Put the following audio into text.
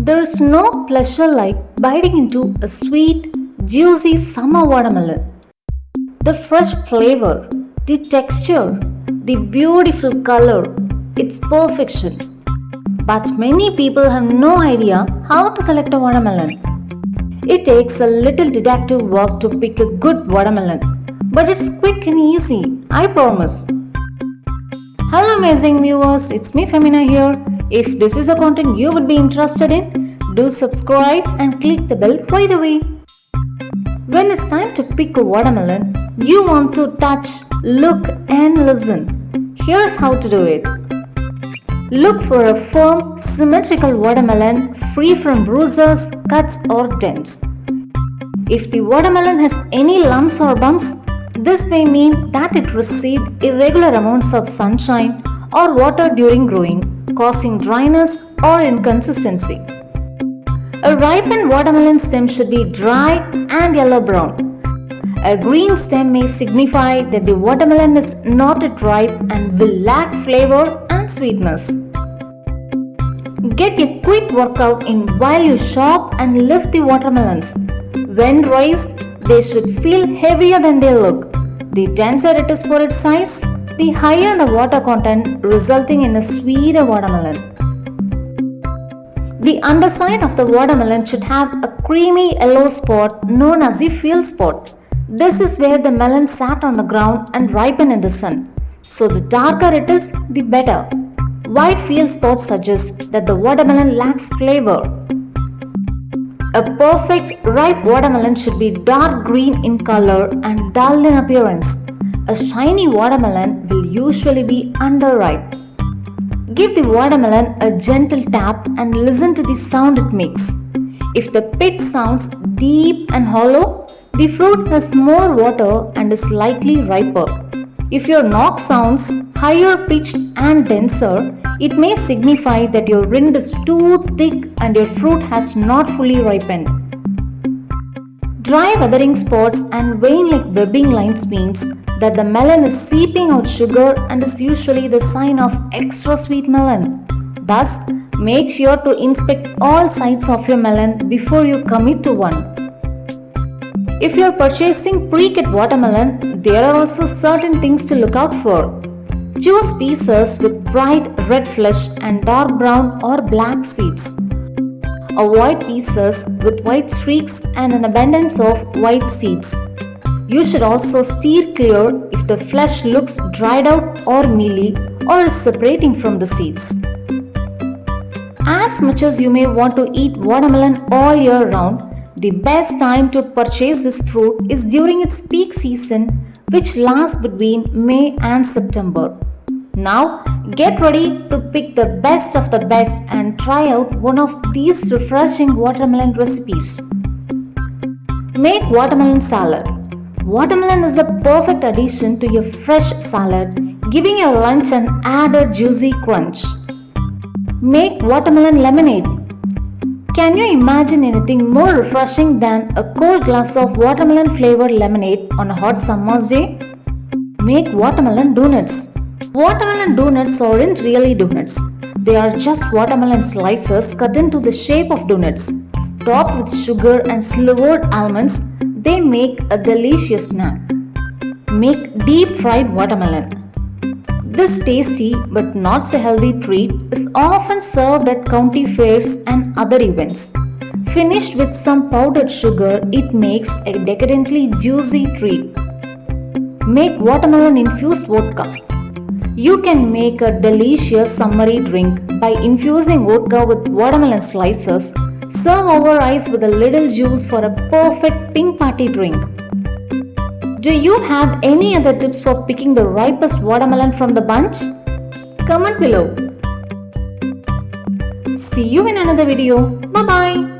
There is no pleasure like biting into a sweet, juicy summer watermelon. The fresh flavor, the texture, the beautiful color, it's perfection. But many people have no idea how to select a watermelon. It takes a little detective work to pick a good watermelon, but it's quick and easy, I promise. Hello amazing viewers, it's me Femina here. If this is a content you would be interested in, do subscribe and click the bell right away. When it's time to pick a watermelon, you want to touch, look and listen. Here's how to do it. Look for a firm, symmetrical watermelon free from bruises, cuts or dents. If the watermelon has any lumps or bumps, this may mean that it received irregular amounts of sunshine or water during growing, causing dryness or inconsistency. A ripened watermelon stem should be dry and yellow-brown. A green stem may signify that the watermelon is not yet ripe and will lack flavor and sweetness. Get a quick workout in while you chop and lift the watermelons. When raised, they should feel heavier than they look. The denser it is for its size, the higher the water content, resulting in a sweeter watermelon. The underside of the watermelon should have a creamy yellow spot known as the field spot. This is where the melon sat on the ground and ripened in the sun. So the darker it is, the better. White field spots suggest that the watermelon lacks flavor. A perfect ripe watermelon should be dark green in color and dull in appearance. A shiny watermelon will usually be underripe. Give the watermelon a gentle tap and listen to the sound it makes. If the pit sounds deep and hollow, the fruit has more water and is likely riper. If your knock sounds higher pitched and denser, it may signify that your rind is too thick and your fruit has not fully ripened. Dry weathering spots and vein-like webbing lines means that the melon is seeping out sugar and is usually the sign of extra sweet melon. Thus, make sure to inspect all sides of your melon before you commit to one. If you are purchasing pre-cut watermelon, there are also certain things to look out for. Choose pieces with bright red flesh and dark brown or black seeds. Avoid pieces with white streaks and an abundance of white seeds. You should also steer clear if the flesh looks dried out or mealy or is separating from the seeds. As much as you may want to eat watermelon all year round, the best time to purchase this fruit is during its peak season, which lasts between May and September. Now, get ready to pick the best of the best and try out one of these refreshing watermelon recipes. Make watermelon salad. Watermelon is a perfect addition to your fresh salad, giving your lunch an added juicy crunch. Make watermelon lemonade. Can you imagine anything more refreshing than a cold glass of watermelon flavored lemonade on a hot summer's day? Make watermelon donuts. Watermelon donuts aren't really donuts. They are just watermelon slices cut into the shape of donuts. Topped with sugar and slivered almonds, they make a delicious snack. Make deep fried watermelon. This tasty but not so healthy treat is often served at county fairs and other events. Finished with some powdered sugar, it makes a decadently juicy treat. Make watermelon infused vodka. You can make a delicious summery drink by infusing vodka with watermelon slices. Serve over ice with a little juice for a perfect pink party drink. Do you have any other tips for picking the ripest watermelon from the bunch? Comment below. See you in another video. Bye bye.